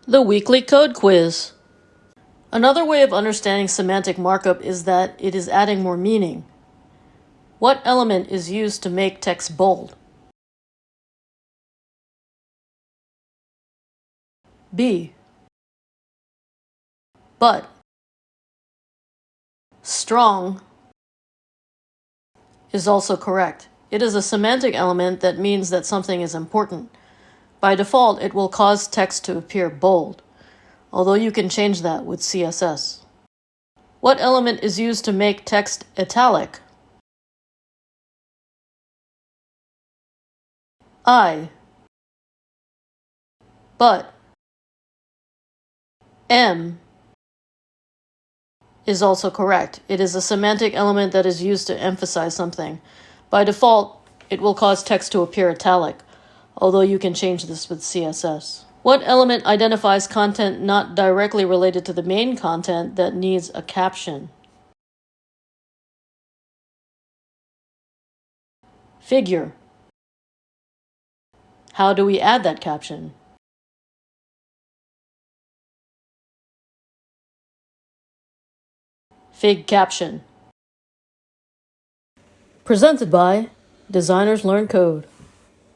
The weekly code quiz. Another way of understanding semantic markup is that it is adding more meaning. What element is used to make text bold? B. But. Strong is also correct. It is a semantic element that means that something is important. By default, it will cause text to appear bold, although you can change that with CSS. What element is used to make text italic? I. But. M is also correct. It is a semantic element that is used to emphasize something. By default, it will cause text to appear italic, although you can change this with CSS. What element identifies content not directly related to the main content that needs a caption? Figure. How do we add that caption? Fig caption. Presented by Designers Learn Code.